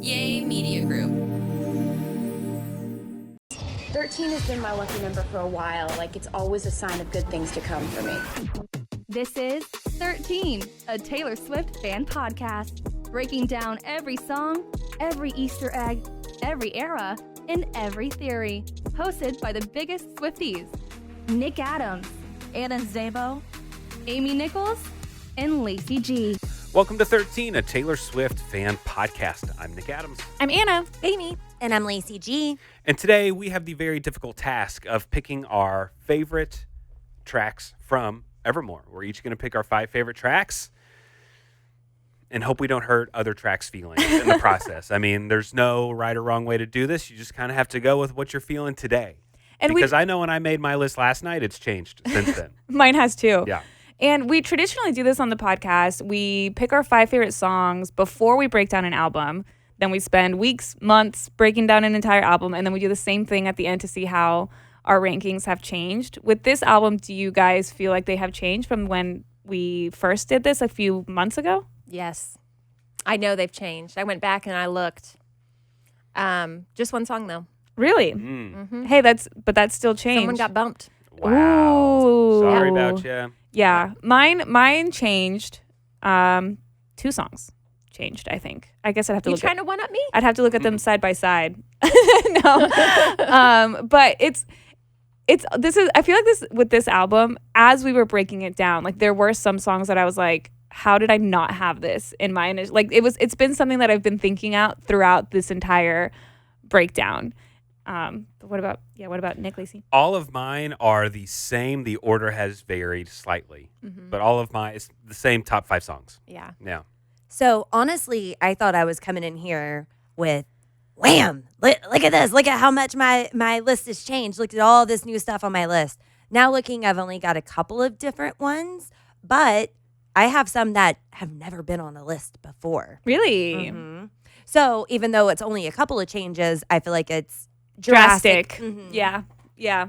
Yay Media Group. 13 has been my lucky number for a while. Like, it's always a sign of good things to come for me. This is 13, a Taylor Swift fan podcast, breaking down every song, every Easter egg, every era, and every theory. Hosted by the biggest Swifties, Nick Adams, Anna Szabo, Amy Nichols, and Lacey G. Welcome to 13, a Taylor Swift fan podcast. I'm Nick Adams. I'm Anna. Amy. And I'm Lacey G. And today we have the very difficult task of picking our favorite tracks from Evermore. We're each going to pick our 5 favorite tracks and hope we don't hurt other tracks' feelings in the process. I mean, there's no right or wrong way to do this. You just kind of have to go with what you're feeling today. And because I know when I made my list last night, it's changed since then. Mine has too. Yeah. And we traditionally do this on the podcast. We pick our 5 favorite songs before we break down an album. Then we spend weeks, months breaking down an entire album. And then we do the same thing at the end to see how our rankings have changed. With this album, do you guys feel like they have changed from when we first did this a few months ago? Yes. I know they've changed. I went back and I looked. Just one song, though. Really? Mm-hmm. Hey, that's still changed. Someone got bumped. Wow. Ooh. Sorry about you. Yeah. Mine changed. 2 songs changed, I think. I guess I'd have to You look trying to one-up me? I'd have to look at them side by side. No. But I feel like this with this album, as we were breaking it down, like there were some songs that I was like, how did I not have this in my initial, like it's been something that I've been thinking out throughout this entire breakdown. But what about Nick, Lacey? All of mine are the same. The order has varied slightly, but all of mine is the same top 5 songs. Yeah. Yeah. So honestly, I thought I was coming in here with, wham, look at this. Look at how much my list has changed. Look at all this new stuff on my list. Now looking, I've only got a couple of different ones, but I have some that have never been on a list before. Really? Mm-hmm. So even though it's only a couple of changes, I feel like it's drastic. Mm-hmm. Yeah.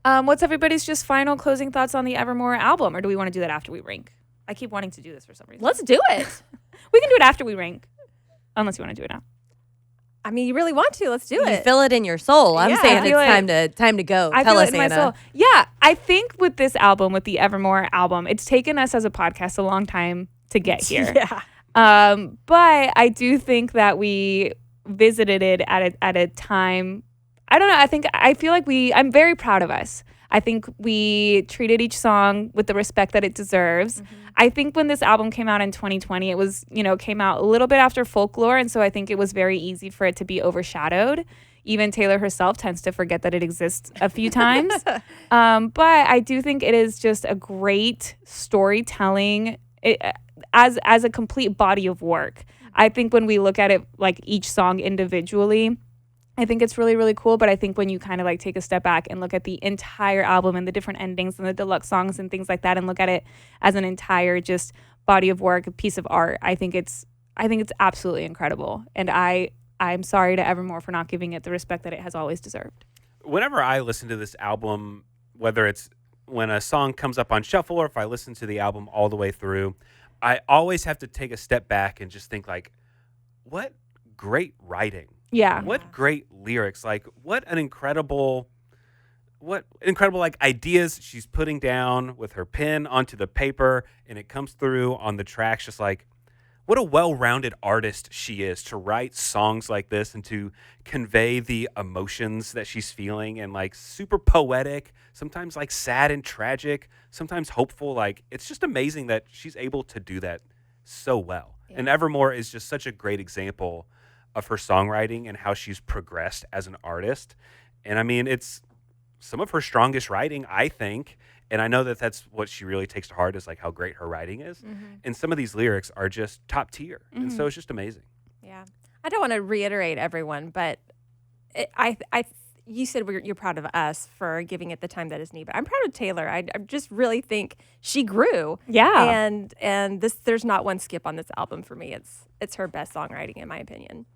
What's everybody's just final closing thoughts on the Evermore album, or do we want to do that after we rank? I keep wanting to do this for some reason. Let's do it. We can do it after we rank, unless you want to do it now. I mean, you really want to. Let's do You it. feel it in your soul. I'm Yeah, saying I it's feel time to go. I Tell feel us, it in my Anna. soul. Yeah, I think with this album, with the Evermore album, it's taken us as a podcast a long time to get here. Yeah. But I do think that we visited it at a time. I don't know. I feel like I'm very proud of us. I think we treated each song with the respect that it deserves. Mm-hmm. I think when this album came out in 2020, it was, came out a little bit after Folklore. And so I think it was very easy for it to be overshadowed. Even Taylor herself tends to forget that it exists a few times. But I do think it is just a great storytelling as a complete body of work. I think when we look at it like each song individually, I think it's really, really cool. But I think when you kind of like take a step back and look at the entire album and the different endings and the deluxe songs and things like that, and look at it as an entire just body of work, a piece of art, I think it's absolutely incredible. And I'm sorry to Evermore for not giving it the respect that it has always deserved. Whenever I listen to this album, whether it's when a song comes up on shuffle or if I listen to the album all the way through, I always have to take a step back and just think like, what great writing. Yeah. What great lyrics. Like what incredible like ideas she's putting down with her pen onto the paper, and it comes through on the tracks. Just like what a well-rounded artist she is to write songs like this and to convey the emotions that she's feeling, and like super poetic, sometimes like sad and tragic, sometimes hopeful. Like it's just amazing that she's able to do that so well. Yeah. And Evermore is just such a great example of her songwriting and how she's progressed as an artist. And I mean, it's some of her strongest writing, I think. And I know that that's what she really takes to heart, is like how great her writing is. Mm-hmm. And some of these lyrics are just top tier. Mm-hmm. And so it's just amazing. Yeah. I don't want to reiterate everyone, but you said you're proud of us for giving it the time that is needed. But I'm proud of Taylor. I just really think she grew. Yeah. And there's not one skip on this album for me. It's her best songwriting, in my opinion.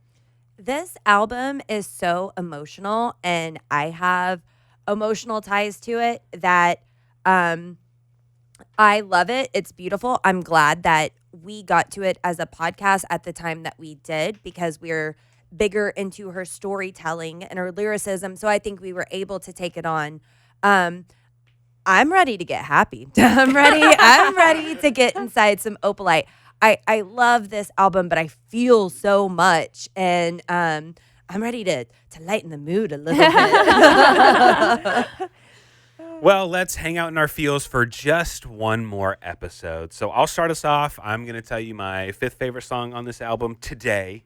This album is so emotional, and I have emotional ties to it that I love it. It's beautiful. I'm glad that we got to it as a podcast at the time that we did because we're bigger into her storytelling and her lyricism. So I think we were able to take it on. I'm ready to get happy. I'm ready to get inside some Opalite. I love this album, but I feel so much, and I'm ready to lighten the mood a little bit. Well, let's hang out in our feels for just one more episode. So I'll start us off. I'm going to tell you my 5th favorite song on this album today.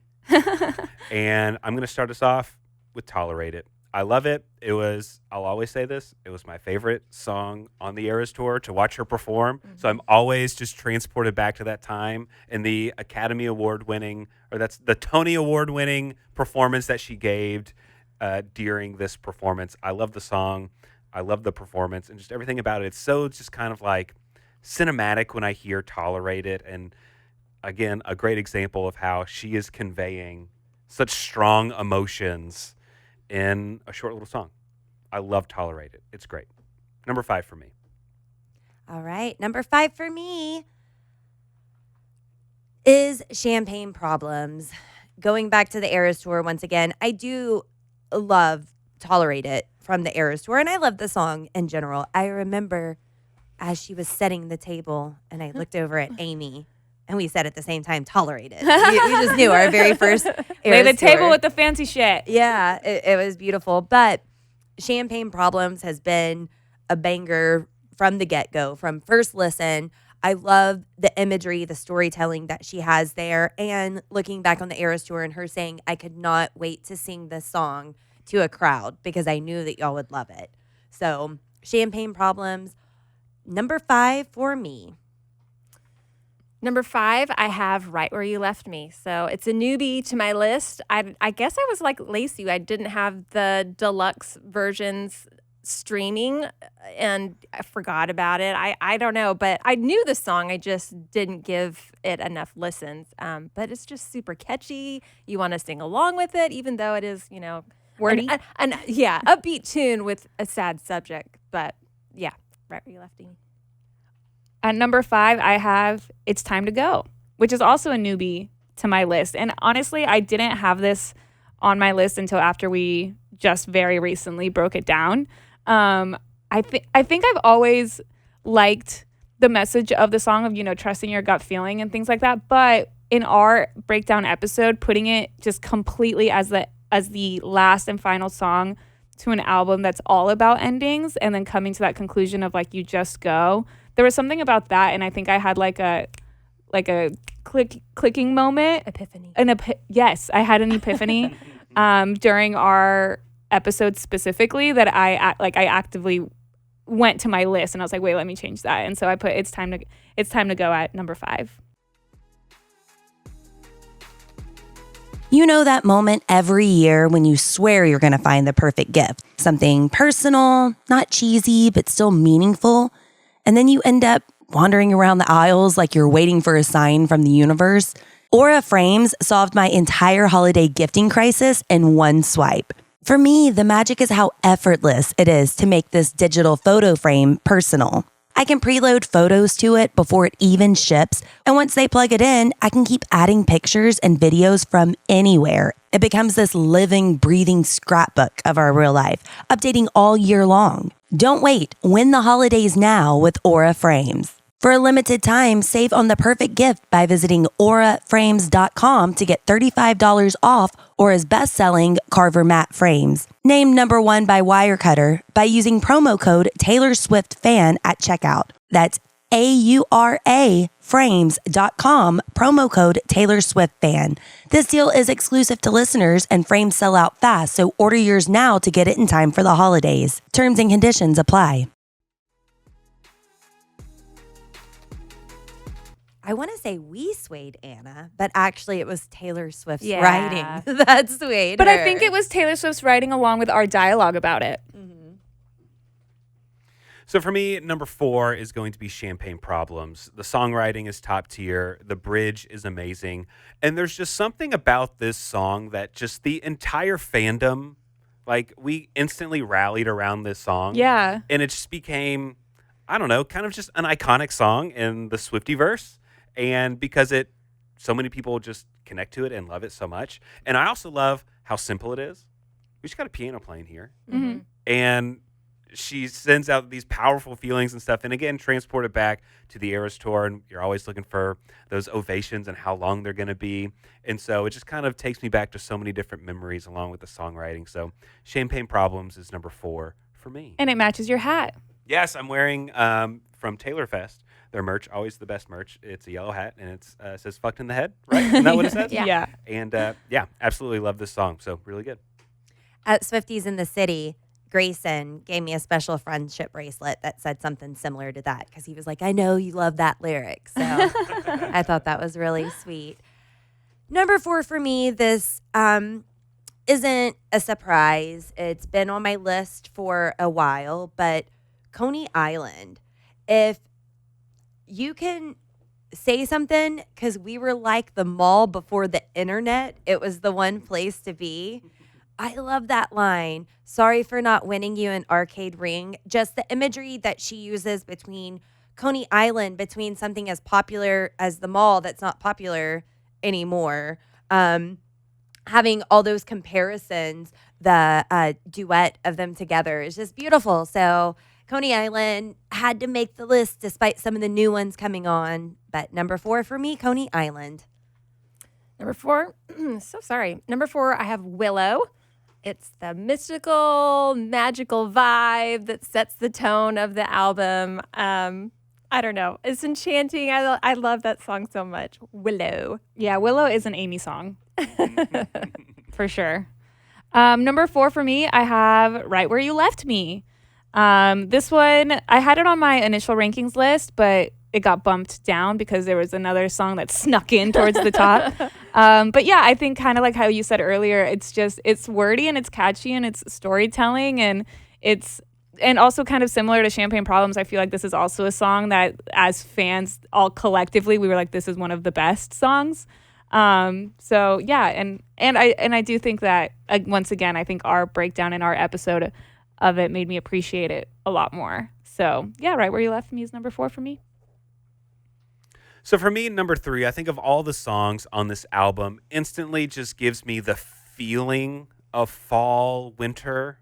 And I'm going to start us off with Tolerate It. I love it. I'll always say this, it was my favorite song on the Eras tour to watch her perform. Mm-hmm. So I'm always just transported back to that time and the Academy Award winning, or that's the Tony Award winning performance that she gave during this performance. I love the song. I love the performance and just everything about it. It's so just kind of like cinematic when I hear Tolerate It. And again, a great example of how she is conveying such strong emotions in a short little song. I love Tolerate It. It's great. Number 5 for me. All right. Number 5 for me is Champagne Problems. Going back to the Eras tour once again, I do love Tolerate It from the Eras tour, and I love the song in general. I remember as she was setting the table, and I looked over at Amy, and we said at the same time, Tolerate It. We just knew our very first Eras Lay the table tour. with the fancy shit. Yeah, it was beautiful. But Champagne Problems has been a banger from the get-go, from first listen. I love the imagery, the storytelling that she has there. And looking back on the Eras tour and her saying, I could not wait to sing this song to a crowd because I knew that y'all would love it. So Champagne Problems, number 5 for me. Number 5, I have Right Where You Left Me. So it's a newbie to my list. I guess I was like Lacey. I didn't have the deluxe versions streaming and I forgot about it. I don't know, but I knew the song. I just didn't give it enough listens. But it's just super catchy. You want to sing along with it, even though it is, Wordy. Yeah, upbeat tune with a sad subject. But yeah, Right Where You Left Me. At number 5, I have It's Time to Go, which is also a newbie to my list. And honestly, I didn't have this on my list until after we just very recently broke it down. I think I've always liked the message of the song of, trusting your gut feeling and things like that. But in our breakdown episode, putting it just completely as the last and final song to an album that's all about endings and then coming to that conclusion of like, you just go. There was something about that, and I think I had like a clicking moment. Epiphany. Yes, I had an epiphany during our episode specifically that I actively went to my list and I was like, wait, let me change that. And so I put It's Time to Go at number 5. You know that moment every year when you swear you're going to find the perfect gift. Something personal, not cheesy, but still meaningful. And then you end up wandering around the aisles like you're waiting for a sign from the universe. Aura Frames solved my entire holiday gifting crisis in one swipe. For me, the magic is how effortless it is to make this digital photo frame personal. I can preload photos to it before it even ships, and once they plug it in, I can keep adding pictures and videos from anywhere. It becomes this living, breathing scrapbook of our real life, updating all year long. Don't wait. Win the holidays now with Aura Frames. For a limited time, save on the perfect gift by visiting auraframes.com to get $35 off Aura's best-selling Carver matte frames. Named number 1 by Wirecutter by using promo code Taylor Swift Fan at checkout. That's AURA frames.com, promo code Taylor Swift Fan. This deal is exclusive to listeners and frames sell out fast, so order yours now to get it in time for the holidays. Terms and conditions apply. I want to say we swayed Anna, but actually it was Taylor Swift's writing that swayed But her. I think it was Taylor Swift's writing along with our dialogue about it. So for me, number 4 is going to be Champagne Problems. The songwriting is top tier. The bridge is amazing. And there's just something about this song that just the entire fandom, like we instantly rallied around this song. Yeah. And it just became, I don't know, kind of just an iconic song in the Swiftie-verse. and because so many people just connect to it and love it so much. And I also love how simple it is. We just got a piano playing here, and she sends out these powerful feelings and stuff, and again, transport it back to the Eras Tour, and you're always looking for those ovations and how long they're going to be. And so it just kind of takes me back to so many different memories along with the songwriting. So Champagne Problems is number 4 for me. And it matches your hat. Yes, I'm wearing from Taylor Fest, their merch, always the best merch. It's a yellow hat, and it says fucked in the head, right? Isn't that what it says? Yeah. And absolutely love this song. So really good. At Swifties in the City, Grayson gave me a special friendship bracelet that said something similar to that because he was like, I know you love that lyric. So I thought that was really sweet. Number 4 for me, this isn't a surprise. It's been on my list for a while, but Coney Island. If you can say something, because we were like the mall before the internet, it was the one place to be. I love that line. Sorry for not winning you an arcade ring. Just the imagery that she uses between Coney Island, between something as popular as the mall that's not popular anymore. Having all those comparisons, the duet of them together is just beautiful. So Coney Island had to make the list despite some of the new ones coming on. But number 4 for me, Coney Island. Number 4, Number 4, I have Willow. It's the mystical, magical vibe that sets the tone of the album. I don't know. It's enchanting. I love that song so much. Willow. Yeah, Willow is an Amy song. For sure. Number 4 for me, I have Right Where You Left Me. This one, I had it on my initial rankings list, but it got bumped down because there was another song that snuck in towards the top. But yeah, I think kind of like how you said earlier, it's wordy and it's catchy and it's storytelling and and also kind of similar to Champagne Problems. I feel like this is also a song that as fans all collectively, we were like, this is one of the best songs. So yeah. And I do think that once again, I think our breakdown in our episode of it made me appreciate it a lot more. So yeah, Right Where You Left Me is number 4 for me. So for me, number 3, I think of all the songs on this album, instantly just gives me the feeling of fall, winter,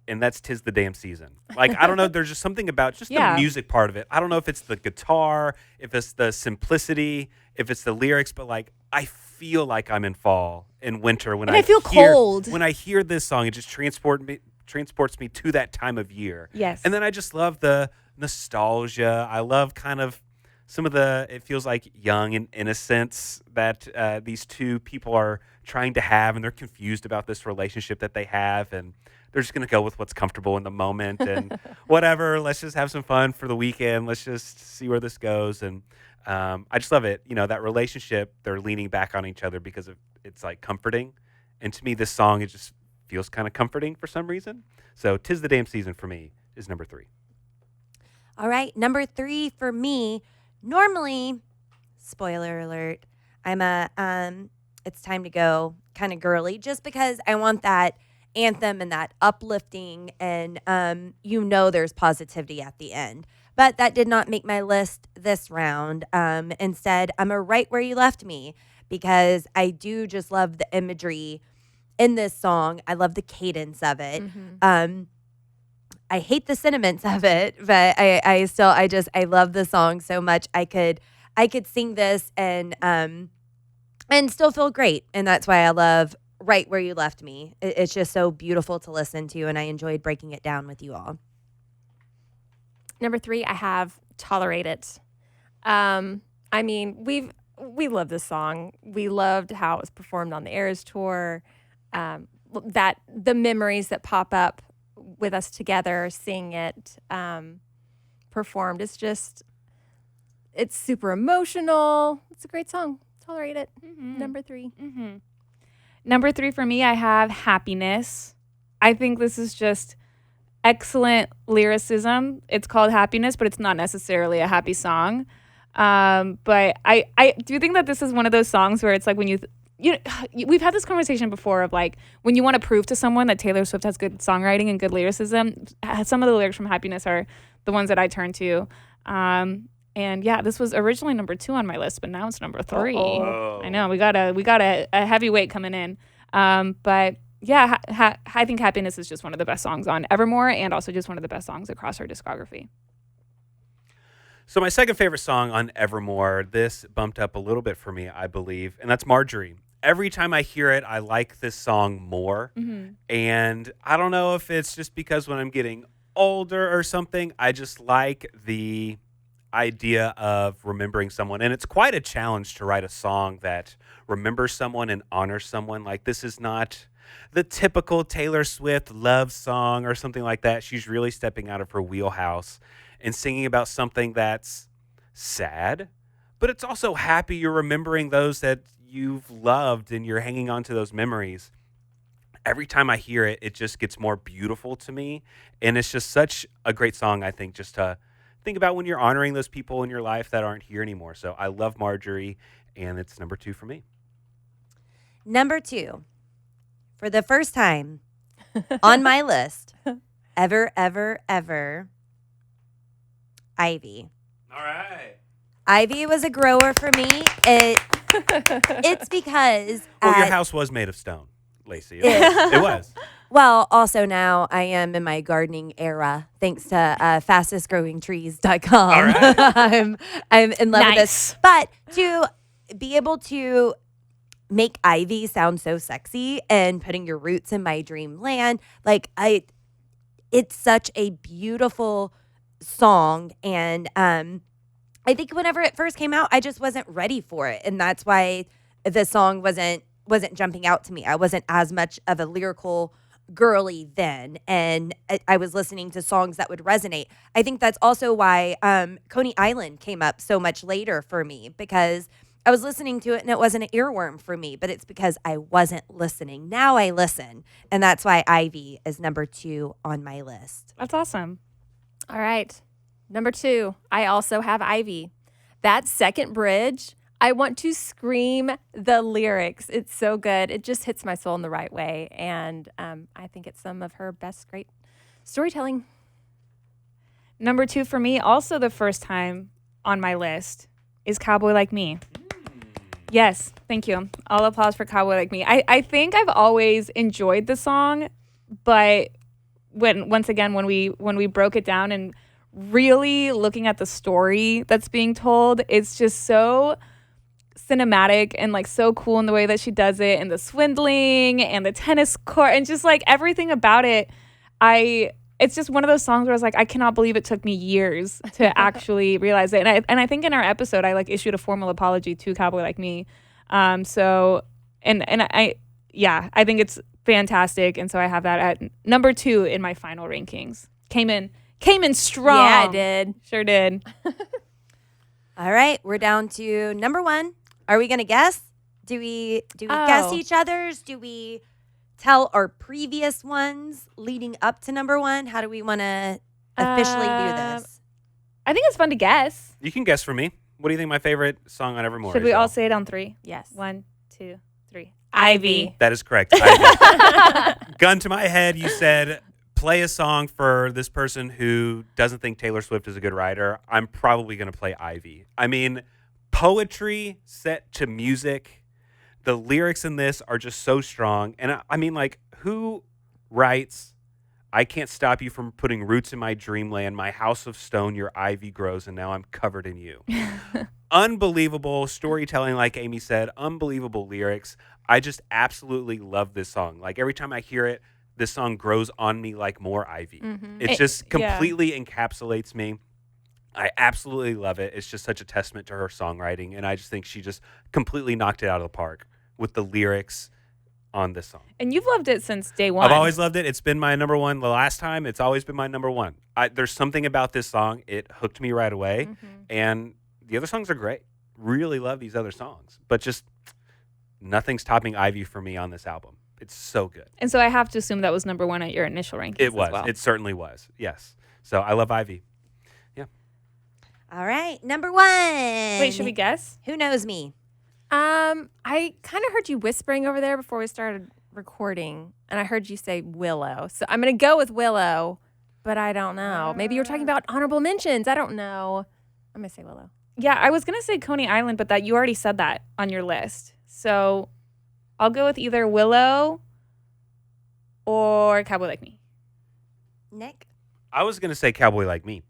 and that's 'Tis the Damn Season. Like, I don't know, there's just something about just the music part of it. I don't know if it's the guitar, if it's the simplicity, if it's the lyrics, but like, I feel like I'm in fall and winter when I feel cold. When I hear this song, it just transports me to that time of year. Yes. And then I just love the nostalgia. I love kind of some of it feels like young and innocence that these two people are trying to have, and they're confused about this relationship that they have, and they're just going to go with what's comfortable in the moment and whatever. Let's just have some fun for the weekend. Let's just see where this goes. And I just love it. You know, that relationship, they're leaning back on each other because it's like comforting. And to me, this song, it just feels kind of comforting for some reason. So 'Tis the Damn Season for me is number 3. All right, number 3 for me. Normally, spoiler alert, I'm it's time to go kind of girly just because I want that anthem and that uplifting and there's positivity at the end. But that did not make my list this round. Instead, I'm a Right Where You Left Me because I do just love the imagery in this song. I love the cadence of it. Mm-hmm. I hate the sentiments of it, but I love the song so much. I could sing this and still feel great. And that's why I love Right Where You Left Me. It's just so beautiful to listen to, and I enjoyed breaking it down with you all. Number 3, I have Tolerate It. I mean, we love this song. We loved how it was performed on the Eras Tour. That the memories that pop up with us together, seeing it performed. It's super emotional. It's a great song. Tolerate It. Mm-hmm. Number 3. Mm-hmm. Number 3 for me, I have Happiness. I think this is just excellent lyricism. It's called Happiness, but it's not necessarily a happy song. But I do think that this is one of those songs where it's like when we've had this conversation before of like when you want to prove to someone that Taylor Swift has good songwriting and good lyricism, some of the lyrics from Happiness are the ones that I turn to. And yeah, this was originally number 2 on my list, but now it's number 3. Uh-oh. I know we got a heavyweight coming in. But yeah, I think Happiness is just one of the best songs on Evermore, and also just one of the best songs across her discography. So my second favorite song on Evermore, this bumped up a little bit for me, I believe, and that's Marjorie. Every time I hear it, I like this song more. Mm-hmm. And I don't know if it's just because when I'm getting older or something, I just like the idea of remembering someone. And it's quite a challenge to write a song that remembers someone and honors someone. Like, this is not the typical Taylor Swift love song or something like that. She's really stepping out of her wheelhouse and singing about something that's sad, but it's also happy. You're remembering those that you've loved and you're hanging on to those memories. Every time I hear it, it just gets more beautiful to me. And it's just such a great song, I think, just to think about when you're honoring those people in your life that aren't here anymore. So I love Marjorie, and it's number 2 for me. Number 2, for the first time on my list, ever, Ivy. All right. Ivy was a grower for me. It's because Well, your house was made of stone, Lacey. It was. Well, also now I am in my gardening era, thanks to fastestgrowingtrees.com. All right. I'm in love with Nice. this. But to be able to make Ivy sound so sexy and putting your roots in my dreamland, it's such a beautiful song. And I think whenever it first came out, I just wasn't ready for it. And that's why the song wasn't jumping out to me. I wasn't as much of a lyrical girly then, and I was listening to songs that would resonate. I think that's also why Coney Island came up so much later for me, because I was listening to it and it wasn't an earworm for me, but it's because I wasn't listening. Now I listen, and that's why Ivy is number 2 on my list. That's awesome. All right. Number 2, I also have Ivy. That second bridge, I want to scream the lyrics. It's so good. It just hits my soul in the right way. And I think it's some of her best great storytelling. Number 2 for me, also the first time on my list, is Cowboy Like Me. Yes, thank you. All applause for Cowboy Like Me. I think I've always enjoyed the song, but when we broke it down and really looking at the story that's being told, it's just so cinematic and like so cool in the way that she does it, and the swindling and the tennis court and just like everything about it. It's just one of those songs where I was like, I cannot believe it took me years to actually realize it. And I think in our episode, I like issued a formal apology to Cowboy Like Me. I think it's fantastic. And so I have that at number 2 in my final rankings. Came in strong. Yeah, I did. Sure did. All right, we're down to number 1. Are we going to guess? Do we guess each other's? Do we tell our previous ones leading up to number 1? How do we want to officially do this? I think it's fun to guess. You can guess for me. What do you think my favorite song on Evermore Should is? we all y'all? say it on 3? Yes. 1, 2, 3. Ivy. That is correct. Ivy. Gun to my head, you said play a song for this person who doesn't think Taylor Swift is a good writer. I'm probably going to play Ivy. I mean, poetry set to music. The lyrics in this are just so strong. And I mean, like, who writes, I can't stop you from putting roots in my dreamland, my house of stone, your ivy grows, and now I'm covered in you. Unbelievable storytelling, like Amy said, unbelievable lyrics. I just absolutely love this song. Like, every time I hear it, this song grows on me like more ivy. Mm-hmm. It just completely encapsulates me. I absolutely love it. It's just such a testament to her songwriting, and I just think she just completely knocked it out of the park with the lyrics on this song. And you've loved it since day 1. I've always loved it. It's been my number 1. The last time, it's always been my number 1. There's something about this song. It hooked me right away, and the other songs are great. Really love these other songs, but just nothing's topping Ivy for me on this album. It's so good. And so I have to assume that was number 1 at your initial rankings. It was. As well. It certainly was. Yes. So I love Ivy. All right, number 1. Wait, should we guess? Who knows me? I kind of heard you whispering over there before we started recording, and I heard you say Willow. So I'm going to go with Willow, but I don't know. Maybe you were talking about honorable mentions. I don't know. I'm going to say Willow. Yeah, I was going to say Coney Island, but that you already said that on your list. So I'll go with either Willow or Cowboy Like Me. Nick? I was going to say Cowboy Like Me.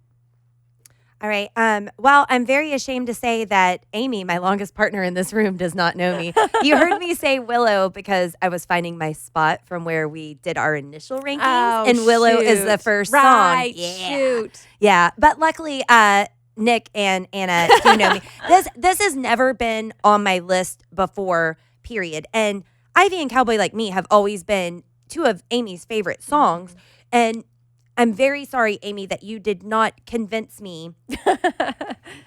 All right. Well, I'm very ashamed to say that Amy, my longest partner in this room, does not know me. You heard me say Willow because I was finding my spot from where we did our initial rankings, and Willow is the first song. Yeah. Shoot. Yeah, but luckily, Nick and Anna do know me. This has never been on my list before, period. And Ivy and Cowboy Like Me have always been two of Amy's favorite songs. And I'm very sorry, Amy, that you did not convince me.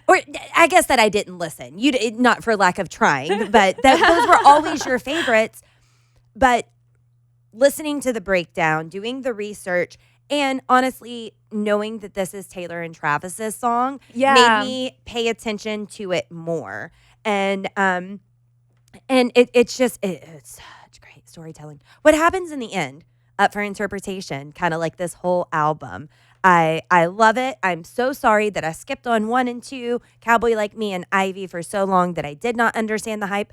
Or I guess that I didn't listen. You not for lack of trying, but those were always your favorites. But listening to the breakdown, doing the research, and honestly, knowing that this is Taylor and Travis's song made me pay attention to it more. And it's such great storytelling. What happens in the end, up for interpretation, kind of like this whole album. I love it. I'm so sorry that I skipped on 1 and 2, Cowboy Like Me and Ivy, for so long that I did not understand the hype.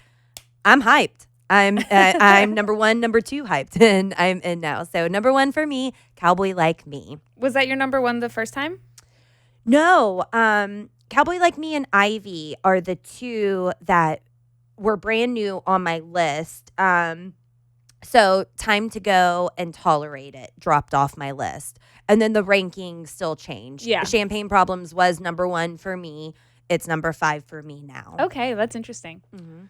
I'm hyped. I'm number 1, number 2 hyped, and I'm in now. So number 1 for me, Cowboy Like Me. Was that your number 1 the first time? No, Cowboy Like Me and Ivy are the two that were brand new on my list. So Time to Go and Tolerate It dropped off my list. And then the ranking still changed. Yeah. Champagne Problems was number 1 for me. It's number 5 for me now. Okay, that's interesting. Mm-hmm.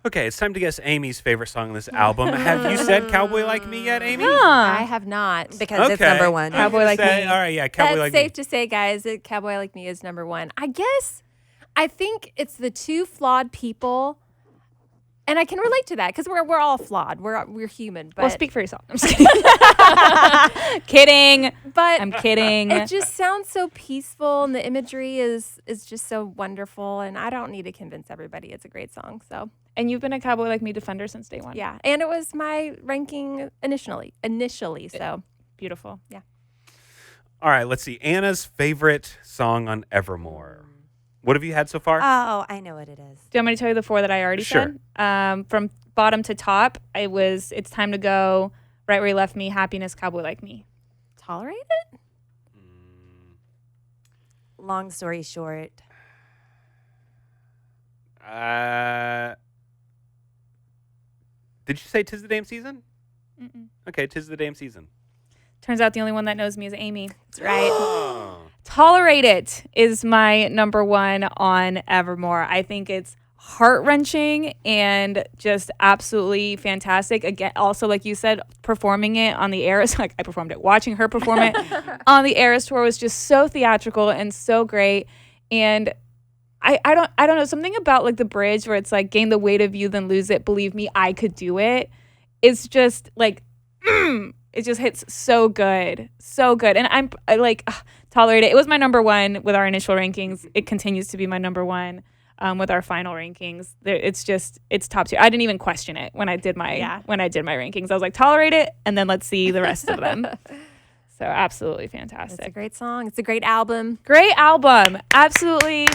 Okay, it's time to guess Amy's favorite song on this album. Have you said Cowboy Like Me yet, Amy? I have not. Because it's number 1. Cowboy Like Me. All right, yeah, Cowboy That's Like safe Me. to say, guys, that Cowboy Like Me is number 1. I think it's the two flawed people. And I can relate to that because we're all flawed. We're human. But Well, speak for yourself. I'm just kidding. Kidding. But I'm kidding. it just sounds so peaceful, and the imagery is just so wonderful. And I don't need to convince everybody it's a great song. So And you've been a Cowboy Like Me defender since day 1. yeah, and it was my ranking initially. So Beautiful. yeah. All right, let's see. Anna's favorite song on Evermore. What have you had so far? Oh, I know what it is. Do you want me to tell you the 4 that I already Sure. said? From bottom to top, It's Time to Go, Right Where You Left Me, Happiness, Cowboy Like Me. Tolerate it? Long story short. Did you say 'Tis the Damn Season? Mm-mm. Okay, 'Tis the Damn Season. Turns out the only one that knows me is Amy. That's right. Oh. Tolerate It is my number 1 on Evermore. I think it's heart-wrenching and just absolutely fantastic. Again, also, like you said, performing it on the Eras, like I performed it, watching her perform it on the Eras tour was just so theatrical and so great. And I don't know, something about like the bridge where it's like, gain the weight of you, then lose it. Believe me, I could do it. It's just like, it just hits so good. So good. And I like, Tolerate It. It was my number 1 with our initial rankings. It continues to be my number 1 with our final rankings. It's top 2. I didn't even question it when I did my rankings. I was like, Tolerate It, and then let's see the rest of them. So absolutely fantastic. It's a great song. It's a great album. Great album. Absolutely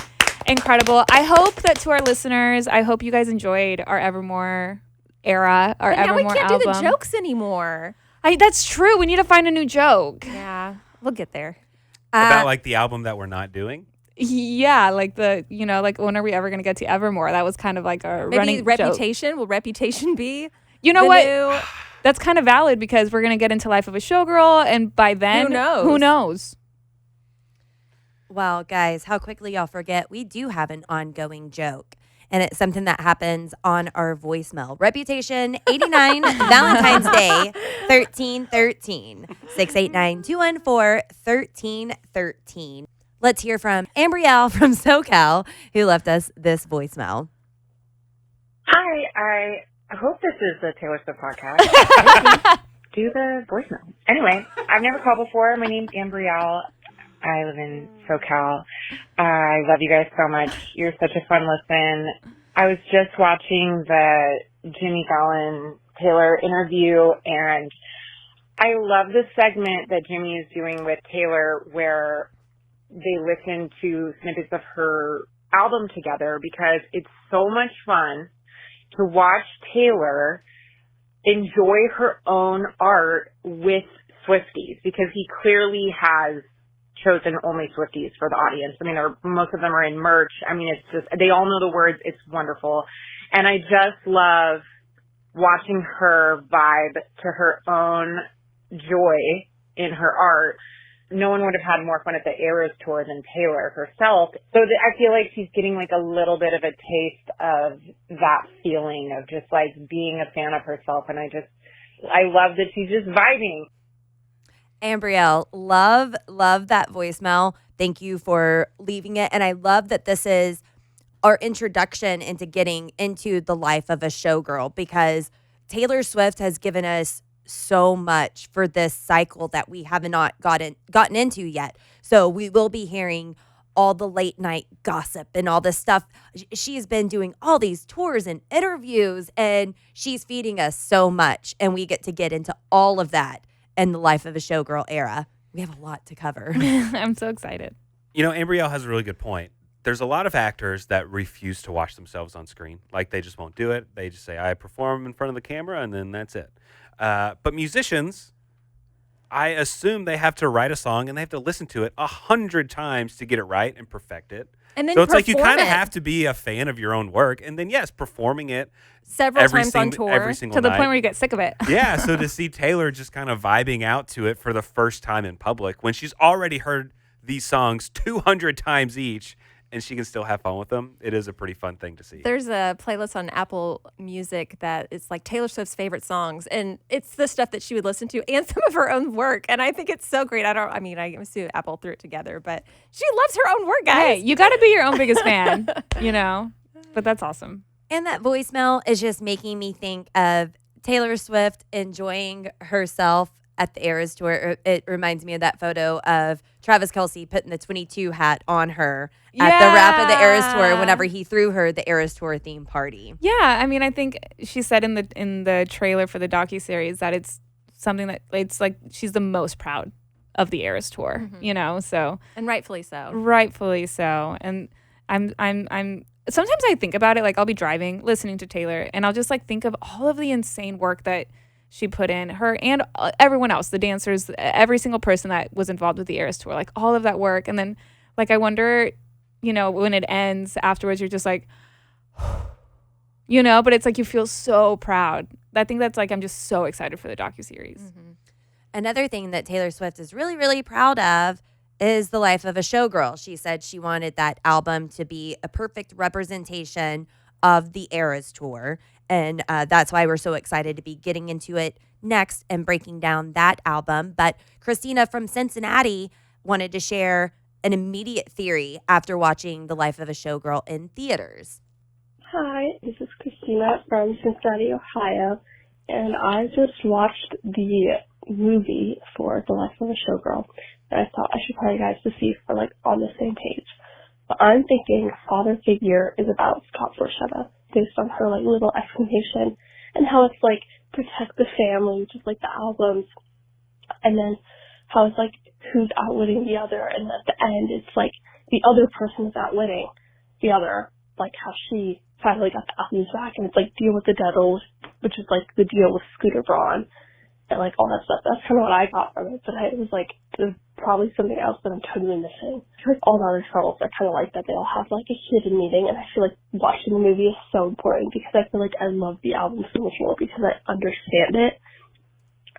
incredible. I hope that to our listeners, I hope you guys enjoyed our Evermore era, our But now Evermore we can't album. do the jokes anymore. That's true. We need to find a new joke. Yeah, we'll get there. About like the album that we're not doing? Yeah, like like when are we ever going to get to Evermore? That was kind of like a Maybe running Reputation. joke. Will Reputation be? You know the what? new- That's kind of valid because we're going to get into Life of a Showgirl, and by then, Who knows? Well, guys, how quickly y'all forget we do have an ongoing joke. And it's something that happens on our voicemail. Reputation 89, Valentine's Day 1313. 689-214-1313. Let's hear from Ambrielle from SoCal, who left us this voicemail. Hi, I hope this is the Taylor Swift podcast. Do the voicemail. Anyway, I've never called before. My name's Ambrielle. I live in SoCal. I love you guys so much. You're such a fun listen. I was just watching the Jimmy Fallon Taylor interview, and I love the segment that Jimmy is doing with Taylor where they listen to snippets of her album together because it's so much fun to watch Taylor enjoy her own art with Swifties, because he clearly has chosen only Swifties for the audience. I mean, most of them are in merch. I mean, it's just, they all know the words. It's wonderful. And I just love watching her vibe to her own joy in her art. No one would have had more fun at the Eras tour than Taylor herself. So I feel like she's getting like a little bit of a taste of that feeling of just like being a fan of herself. And I love that she's just vibing. Ambrielle, love that voicemail. Thank you for leaving it. And I love that this is our introduction into getting into the life of a showgirl, because Taylor Swift has given us so much for this cycle that we have not gotten into yet. So we will be hearing all the late night gossip and all this stuff. She's been doing all these tours and interviews, and she's feeding us so much. And we get to get into all of that in the life of a showgirl era. We have a lot to cover. I'm so excited. You know, Ambrielle has a really good point. There's a lot of actors that refuse to watch themselves on screen. Like, they just won't do it. They just say, I perform in front of the camera, and then that's it. But musicians, I assume they have to write a song, and they have to listen to it 100 times to get it right and perfect it. And then so it's like you kind of it have to be a fan of your own work, and then, yes, performing it several times on tour. every single To the night. point where you get sick of it. Yeah, so to see Taylor just kind of vibing out to it for the first time in public, when she's already heard these songs 200 times each, and she can still have fun with them, it is a pretty fun thing to see. There's a playlist on Apple Music that is like Taylor Swift's favorite songs, and it's the stuff that she would listen to and some of her own work. And I think it's so great. I assume Apple threw it together, but she loves her own work, guys. Hey, you got to be your own biggest fan, you know? But that's awesome. And that voicemail is just making me think of Taylor Swift enjoying herself at the Eras tour. It reminds me of that photo of Travis Kelce putting the 22 hat on her at the wrap of the Eras tour whenever he threw her the Eras tour theme party. Yeah, I mean, I think she said in the trailer for the docuseries that it's something that it's like she's the most proud of the Eras tour, you know? So, And rightfully so. rightfully so. And I'm sometimes I think about it, like I'll be driving, listening to Taylor, and I'll just like think of all of the insane work that she put in, her and everyone else, the dancers, every single person that was involved with the Eras tour, like all of that work. And then like, I wonder, you know, when it ends afterwards, you're just like, you know, but it's like, you feel so proud. I think that's like, I'm just so excited for the docuseries. Mm-hmm. Another thing that Taylor Swift is really, really proud of is the life of a showgirl. She said she wanted that album to be a perfect representation of the Eras tour. And that's why we're so excited to be getting into it next and breaking down that album. But Christina from Cincinnati wanted to share an immediate theory after watching The Life of a Showgirl in theaters. Hi, this is Christina from Cincinnati, Ohio, and I just watched the movie for The Life of a Showgirl, and I thought I should call you guys to see if we're like on the same page. But I'm thinking Father Figure is about Scott Borchetta, based on her like little explanation, and how it's like protect the family, just like the albums, and then how it's like who's outwitting the other, and at the end it's like the other person is outwitting the other, like how she finally got the albums back, and it's like Deal with the Devil, which is like the deal with Scooter Braun, and like all that stuff. That's kind of what I got from it, but it was like there's probably something else that I'm totally missing. I feel like all the other songs are kind of like that. They all have like a hidden meaning, and I feel like watching the movie is so important because I feel like I love the album so much more because I understand it.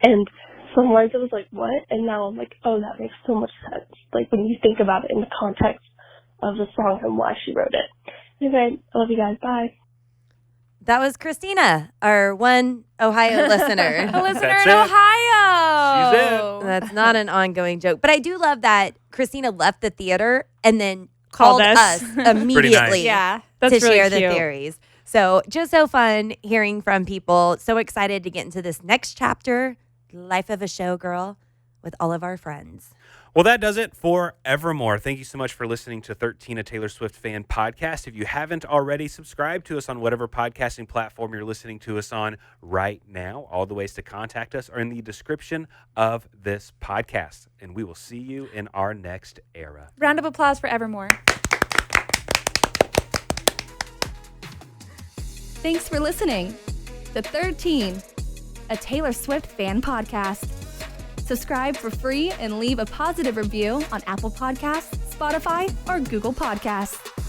And sometimes I was like, what? And now I'm like, oh, that makes so much sense. Like when you think about it in the context of the song and why she wrote it. Anyway, I love you guys. Bye. That was Christina, our one Ohio listener. A listener That's in it. Ohio. She's it. That's not an ongoing joke. But I do love that Christina left the theater and then called us immediately Yeah. That's to really share the cute. theories. So just so fun hearing from people. So excited to get into this next chapter, Life of a Showgirl, with all of our friends. Well, that does it for Evermore. Thank you so much for listening to 13, a Taylor Swift fan podcast. If you haven't already, subscribe to us on whatever podcasting platform you're listening to us on right now. All the ways to contact us are in the description of this podcast. And we will see you in our next era. Round of applause for Evermore. Thanks for listening to 13, a Taylor Swift fan podcast. Subscribe for free and leave a positive review on Apple Podcasts, Spotify, or Google Podcasts.